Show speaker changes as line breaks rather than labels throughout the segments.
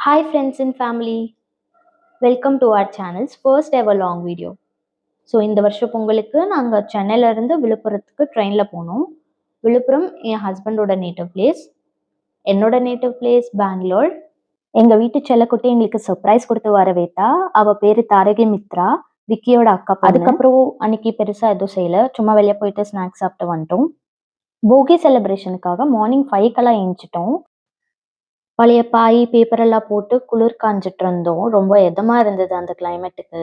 Hi friends and family, welcome to our channel's first ever long video. So இந்த வருஷம் பொங்கலுக்கு நாங்கள் சென்னையிலேருந்து விழுப்புரத்துக்கு ட்ரெயினில் போனோம். விழுப்புரம் என் ஹஸ்பண்டோட நேட்டிவ் பிளேஸ், என்னோட நேட்டிவ் பிளேஸ் பெங்களூர். எங்கள் வீட்டு செல்லக்குட்டி எங்களுக்கு சர்ப்ரைஸ் கொடுத்து வரவேத்தா. அவள் பேர் தாரகி மித்ரா, விக்கியோட அக்கா. அதுக்கப்புறம் அன்னைக்கு பெருசாக எதுவும் செய்யலை, சும்மா வெளியே போயிட்டு ஸ்நாக்ஸ் சாப்பிட்டு வந்துட்டோம். போகி செலிப்ரேஷனுக்காக மார்னிங் 5க்கெல்லாம் எழுந்திச்சிட்டோம். பழைய பாய் பேப்பரெல்லாம் போட்டு குளிர் காஞ்சிட்டு இருந்தோம். ரொம்ப இதமாக இருந்தது அந்த கிளைமேட்டுக்கு.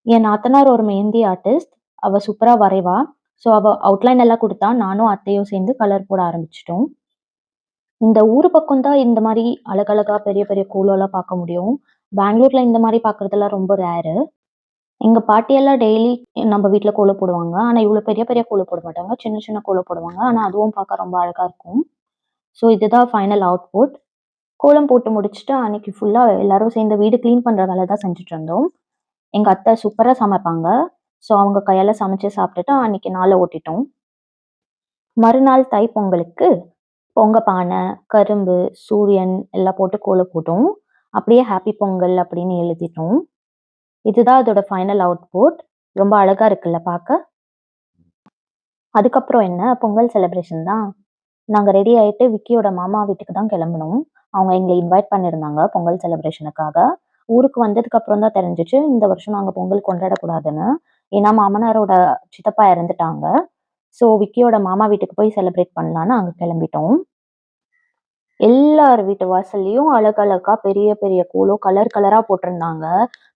என் நாத்தனார் ஒரு மெஹந்தி ஆர்டிஸ்ட், அவள் சூப்பராக வரைவா. ஸோ அவள் அவுட்லைன் எல்லாம் கொடுத்தா, நானும் அத்தையும் சேர்ந்து கலர் போட ஆரம்பிச்சிட்டோம். இந்த ஊர் பக்கம் தான் இந்த மாதிரி அழகழகா பெரிய பெரிய கோலம்லாம் பார்க்க முடியும். பெங்களூரில் இந்த மாதிரி பார்க்குறதுலாம் ரொம்ப ரேரு. எங்கள் பாட்டியெல்லாம் டெய்லி நம்ம வீட்டில் கோலம் போடுவாங்க. ஆனால் இவ்வளோ பெரிய பெரிய கோலம் போட மாட்டாங்க, சின்ன சின்ன கோலம் போடுவாங்க. ஆனால் அதுவும் பார்க்க ரொம்ப அழகாக இருக்கும். ஸோ இதுதான் ஃபைனல் அவுட்புட். கோலம் போட்டு முடிச்சுட்டு அன்னைக்கு ஃபுல்லாக எல்லாரும் சேர்ந்து வீடு க்ளீன் பண்ணுற வேலை தான் செஞ்சுட்டு இருந்தோம். எங்கள் அத்தை சூப்பராக சமைப்பாங்க. ஸோ அவங்க கையால் சமைச்சு சாப்பிட்டுட்டு அன்னைக்கு நாளை ஓட்டிட்டோம். மறுநாள் தை பொங்கலுக்கு பொங்க பானை, கரும்பு, சூரியன் எல்லாம் போட்டு கோலம் போட்டோம். அப்படியே ஹாப்பி பொங்கல் அப்படின்னு எழுதிட்டோம். இதுதான் அதோட ஃபைனல் அவுட்புட். ரொம்ப அழகாக இருக்குல்ல பார்க்க. அதுக்கப்புறம் என்ன, பொங்கல் செலிப்ரேஷன் தான். நாங்கள் ரெடி ஆகிட்டு விக்கியோட மாமா வீட்டுக்கு தான் கிளம்பினோம். அவங்க எங்களை இன்வைட் பண்ணியிருந்தாங்க பொங்கல் செலிப்ரேஷனுக்காக. ஊருக்கு வந்ததுக்கப்புறம் தான் தெரிஞ்சிச்சு இந்த வருஷம் நாங்கள் பொங்கல் கொண்டாடக்கூடாதுன்னு. ஏன்னா மாமனாரோட சித்தப்பா இறந்துட்டாங்க. ஸோ விக்கியோட மாமா வீட்டுக்கு போய் செலிப்ரேட் பண்ணலான்னு அங்கே கிளம்பிட்டோம். எல்லார் வீட்டு வாசல்லையும் அழகழகா பெரிய பெரிய கோலம் கலர் கலராக போட்டிருந்தாங்க.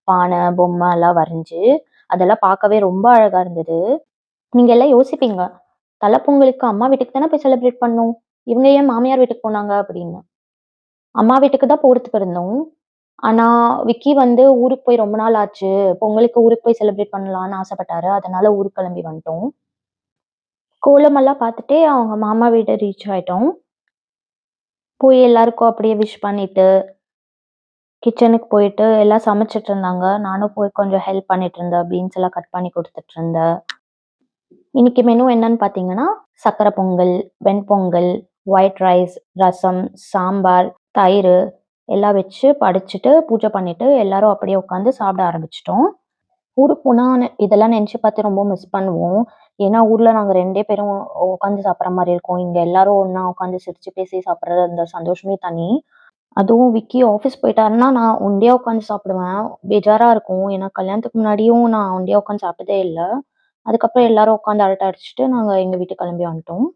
பானை, பொம்மை எல்லாம் வரைஞ்சி அதெல்லாம் பார்க்கவே ரொம்ப அழகாக இருந்தது. நீங்கள் எல்லாம் யோசிப்பீங்க, தலை பொங்கலுக்கு அம்மா வீட்டுக்கு தானே போய் செலிப்ரேட் பண்ணோம், இவங்க ஏன் மாமியார் வீட்டுக்கு போனாங்க அப்படின்னு. அம்மா வீட்டுக்கு தான் போகிறதுக்கு இருந்தோம். ஆனால் விக்கி ஊருக்கு போய் ரொம்ப நாள் ஆச்சு, பொங்கலுக்கு ஊருக்கு போய் செலிப்ரேட் பண்ணலான்னு ஆசைப்பட்டாரு. அதனால ஊருக்கு கிளம்பி வந்துட்டோம். கோலமெல்லாம் பார்த்துட்டே அவங்க மாமா வீடு ரீச் ஆகிட்டோம். போய் எல்லாருக்கும் அப்படியே விஷ் பண்ணிட்டு கிச்சனுக்கு போயிட்டு எல்லாம் சமைச்சிட்டு இருந்தாங்க. நானும் போய் கொஞ்சம் ஹெல்ப் பண்ணிட்டு இருந்தேன். பீன்ஸ் எல்லாம் கட் பண்ணி கொடுத்துட்டு இருந்தேன். இன்னைக்கு மெனு என்னன்னு பார்த்தீங்கன்னா, சக்கரை பொங்கல், வெண்பொங்கல், ஒயிட் ரைஸ், ரசம், சாம்பார், தயிர் எல்லாம் வச்சு படைச்சிட்டு பூஜை பண்ணிட்டு எல்லாரும் அப்படியே உட்காந்து சாப்பிட ஆரம்பிச்சிட்டோம். ஊருக்கு போனால் இதெல்லாம் நினச்சி பார்த்து ரொம்ப மிஸ் பண்ணுவோம். ஏன்னா ஊரில் நாங்கள் 2 பேரும் உட்காந்து சாப்பிட்ற மாதிரி இருக்கும். இங்கே எல்லாரும் ஒன்றா உட்காந்து சிரித்து பேசி சாப்பிட்ற அந்த சந்தோஷமே தனி. அதுவும் விக்கி ஆஃபீஸ் போயிட்டாருன்னா நான் ஒண்டியா உட்காந்து சாப்பிடுவேன். பெஜாராக இருக்கும். ஏன்னா கல்யாணத்துக்கு முன்னாடியும் நான் ஒண்டியா உட்காந்து சாப்பிட்டதே இல்லை. அதுக்கப்புறம் எல்லாரும் உட்காந்து அரட்டை அடிச்சுட்டு நாங்கள் எங்கள் வீட்டுக்கு கிளம்பி வந்துட்டோம்.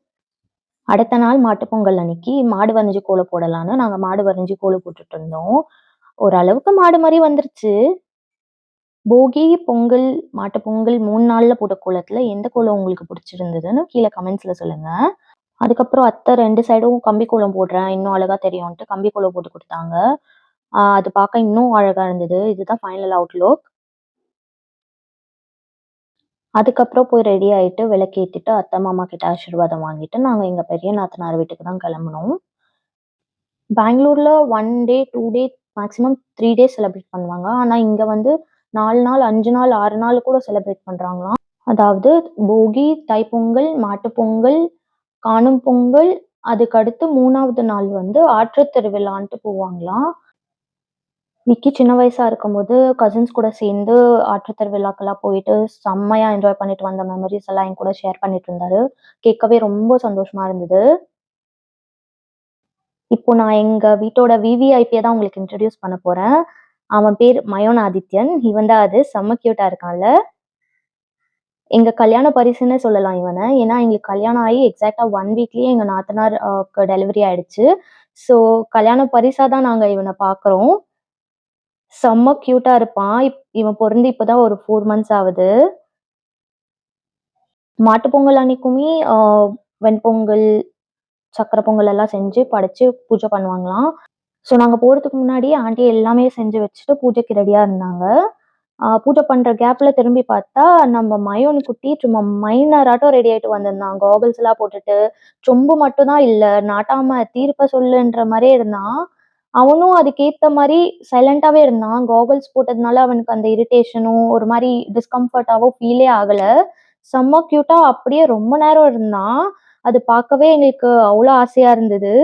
அடுத்த நாள் மாட்டுப்பொங்கல் அன்னைக்கு மாடு வரைஞ்சி கோலம் போடலான்னு நாங்கள் மாடு வரைஞ்சி கோலம் போட்டுட்டு இருந்தோம். ஓரளவுக்கு மாடு மாதிரி வந்துருச்சு. போகி, பொங்கல், மாட்டுப்பொங்கல் 3 நாளில் போட்ட கோலத்தில் எந்த கோலம் உங்களுக்கு பிடிச்சிருந்ததுன்னு கீழே கமெண்ட்ஸில் சொல்லுங்கள். அதுக்கப்புறம் அத்தை 2 சைடும் கம்பி கோலம் போடுறேன், இன்னும் அழகாக தெரியும்ன்ட்டு கம்பி கோலம் போட்டு கொடுத்தாங்க. அது பார்க்க இன்னும் அழகாக இருந்தது. இதுதான் ஃபைனல் அவுட்லுக். அதுக்கப்புறம் போய் ரெடி ஆகிட்டு விளக்கேற்றிட்டு அத்தை மாமா கிட்ட ஆசீர்வாதம் வாங்கிட்டு நாங்கள் எங்கள் பெரிய நாத்தனார் வீட்டுக்கு தான் கிளம்புனோம். பெங்களூரில் 1 டே 2 டே மேக்ஸிமம் 3 டேஸ் செலிப்ரேட் பண்ணுவாங்க. ஆனால் இங்கே 4 நாள் 5 நாள் 6 நாள் கூட செலிப்ரேட் பண்ணுறாங்களாம். அதாவது போகி, தைப்பொங்கல், மாட்டுப்பொங்கல், காணும் பொங்கல், அதுக்கடுத்து 3வது நாள் ஆற்றுத் திருவிழான்ட்டு போவாங்களாம். விக்கி சின்ன வயசா இருக்கும்போது கசின்ஸ் கூட சேர்ந்து ஆற்றுத் திருவிழாக்கெல்லாம் போயிட்டு செம்மையா என்ஜாய் பண்ணிட்டு வந்த மெமரிஸ் எல்லாம் என் கூட ஷேர் பண்ணிட்டு இருந்தாரு. கேட்கவே ரொம்ப சந்தோஷமா இருந்தது. இப்போ நான் எங்க வீட்டோட விவிஐபியை தான் உங்களுக்கு இன்ட்ரடியூஸ் பண்ண போறேன். அவன் பேர் மயோன் ஆதித்யன். இவன் தான் அது. செம்ம கியூட்டா இருக்கான்ல. எங்க கல்யாண பரிசுன்னு சொல்லலாம் இவனை. ஏன்னா எங்களுக்கு கல்யாணம் ஆகி எக்ஸாக்டா 1 வீக்லயே எங்க நாத்தனார் டெலிவரி ஆயிடுச்சு. ஸோ கல்யாண பரிசா தான் நாங்க இவனை பார்க்குறோம். செம்ம கியூட்டா இருப்பான். இவன் பொறந்து இப்பதான் ஒரு 4 மந்த்ஸ் ஆகுது. மாட்டுப்பொங்கல் அன்னைக்குமே வெண்பொங்கல், சக்கரை பொங்கல் எல்லாம் செஞ்சு படைச்சு பூஜை பண்ணுவாங்களாம். ஸோ நாங்க போறதுக்கு முன்னாடியே ஆண்டி எல்லாமே செஞ்சு வச்சுட்டு பூஜைக்கு ரெடியா இருந்தாங்க. பூஜை பண்ற கேப்ல திரும்பி பார்த்தா நம்ம மயோன் குட்டி சும்மா மைனராட்டம் ரெடி ஆயிட்டு வந்திருந்தான். காகல்ஸ் எல்லாம் போட்டுட்டு, சொம்பு மட்டும் தான் இல்ல, நாட்டாம தீர்ப்ப சொல்லுன்ற மாதிரியே இருந்தான். அவனும் அதுக்கேத்த மாதிரி சைலண்டாவே இருந்தான். காகல்ஸ் போட்டதுனால அவனுக்கு அந்த இரிட்டேஷனும் ஒரு மாதிரி டிஸ்கம்ஃபர்ட்டாவோ ஃபீலே ஆகல. செம்ம கியூட்டா அப்படியே ரொம்ப நேரம் இருந்தான். அது பார்க்கவே எங்களுக்கு அவ்வளோ ஆசையா இருந்தது.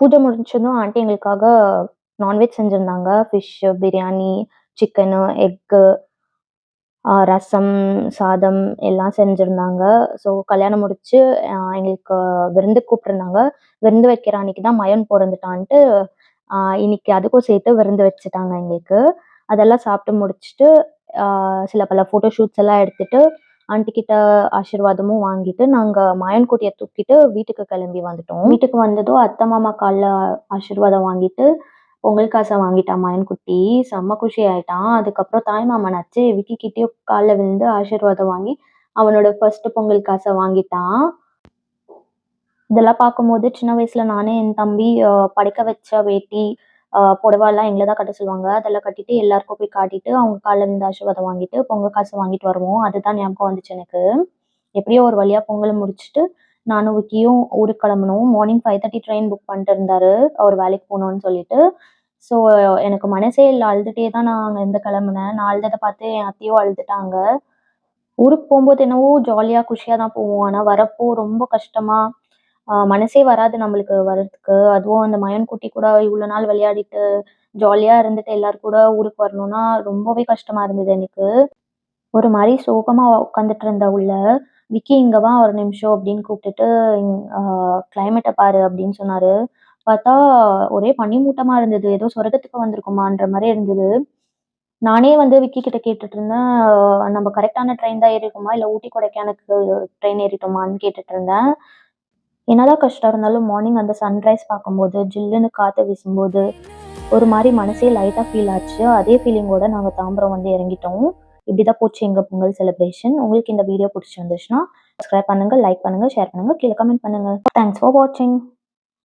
பூஜை முடிஞ்சதும் ஆண்டி எங்களுக்காக நான்வெஜ் செஞ்சிருந்தாங்க. ஃபிஷ் பிரியாணி, சிக்கனு, எக்கு, ரசம், சாதம் எல்லாம் செஞ்சிருந்தாங்க. ஸோ கல்யாணம் முடிச்சு எங்களுக்கு விருந்துக்கு கூப்பிட்டுருந்தாங்க. விருந்து வைக்கிற அன்னைக்கு தான் மயன் பொறந்துட்டான்ட்டு, இன்னைக்கு அதுக்கும் சேர்த்து விருந்து வச்சுட்டாங்க எங்களுக்கு. அதெல்லாம் சாப்பிட்டு முடிச்சுட்டு, ஆ சில பல ஃபோட்டோ ஷூட்ஸ் எல்லாம் எடுத்துட்டு, ஆண்டி கிட்ட ஆசீர்வாதமும் வாங்கிட்டு, நாங்க மாயன் குட்டிய தூக்கிட்டு வீட்டுக்கு கிளம்பி வந்துட்டோம். வீட்டுக்கு வந்ததும் அத்தை, மாமா கால்ல ஆசீர்வாதம் வாங்கிட்டு, பொங்கல் காச வாங்கிட்டான் மாயன் குட்டி. செம்ம குஷி ஆயிட்டான். அதுக்கப்புறம் தாய் மாமனாச்சு விக்கி கிட்டயும் கால்ல விழுந்து ஆசீர்வாதம் வாங்கி, அவனோட ஃபர்ஸ்ட் பொங்கல் காச வாங்கிட்டான். இதெல்லாம் பார்க்கும்போது சின்ன வயசுல நானே என் தம்பி படைக்க வச்ச வேட்டி, புடவைலாம் எங்கள தான் கட்ட சொல்லுவாங்க. அதெல்லாம் கட்டிட்டு எல்லாருக்கும் போய் காட்டிட்டு, அவங்க கால்ல விழுந்து ஆசீர்வாதம் வாங்கிட்டு, பொங்கல் காசு வாங்கிட்டு வருவோம். அதுதான் ஞாபகம் வந்துச்சு எனக்கு. எப்படியோ ஒரு வழியா பொங்கல முடிச்சுட்டு, நானும் விக்கியும் ஊருக்கு கிளம்புனோம். மார்னிங் 5:30 ட்ரெயின் புக் பண்ணிட்டு இருந்தாரு. அவர் வேலைக்கு போணும்னு சொல்லிட்டு. ஸோ எனக்கு மனசே இல்ல. அழுதுட்டே தான் நான் அங்கருந்து கிளம்புனேன். நான் அழுதத பார்த்து என் அத்தையும் அழுதுட்டாங்க. ஊருக்கு போம்போது என்னவோ ஜாலியா, குஷியா தான் போவோம். ஆனா வரப்போ ரொம்ப கஷ்டமா, மனசே வராது நம்மளுக்கு வர்றதுக்கு. அதுவும் அந்த மயன் குட்டி கூட இவ்வளோ நாள் விளையாடிட்டு, ஜாலியா இருந்துட்டு எல்லார் கூட ஊருக்கு வரணும்னா ரொம்பவே கஷ்டமா இருந்தது எனக்கு. ஒரு மாரி சோகமா உட்காந்துட்டு இருந்த உள்ள, "விக்கி இங்க வா ஒரு நிமிஷம்" அப்படின்னு கூப்பிட்டுட்டு, "அ கிளைமேட்ட பாரு" அப்படின்னு சொன்னாரு. பார்த்தா ஒரே பனிமூட்டமா இருந்தது. ஏதோ சொர்க்கத்துக்கு வந்திருக்கோமான்ற மாரி இருந்தது. நானே வந்து விக்கி கிட்ட கேட்டுட்டு இருந்தேன். "நம்ம கரெக்ட்டான ட்ரெயின் தான் ஏறியிருக்கோமா? இல்ல ஊட்டி கொடைக்கானலுக்கு ட்ரெயின் ஏறிட்டோமான்னு?" கேட்டுட்டு இருந்தேன். என்னதான் கஷ்டம் இருந்தாலும் மார்னிங் அந்த சன்ரைஸ் பார்க்கும்போது, ஜில்லுன்னு காத்து வீசும்போது, ஒரு மாரி மனசே லைட்டா ஃபீல் ஆச்சு. அதே ஃபீலிங்கோட நாங்க தாம்பரம் வந்து இறங்கிட்டோம். இப்படிதான் போச்சு எங்க பொங்கல் செலிப்ரேஷன். உங்களுக்கு இந்த வீடியோ புடிச்சிருந்துச்சுன்னா, சப்ஸ்கிரைப் பண்ணுங்க, லைக் பண்ணுங்க, ஷேர் பண்ணுங்க, கீழ கமெண்ட் பண்ணுங்க. தேங்க்ஸ் ஃபார் வாட்சிங்.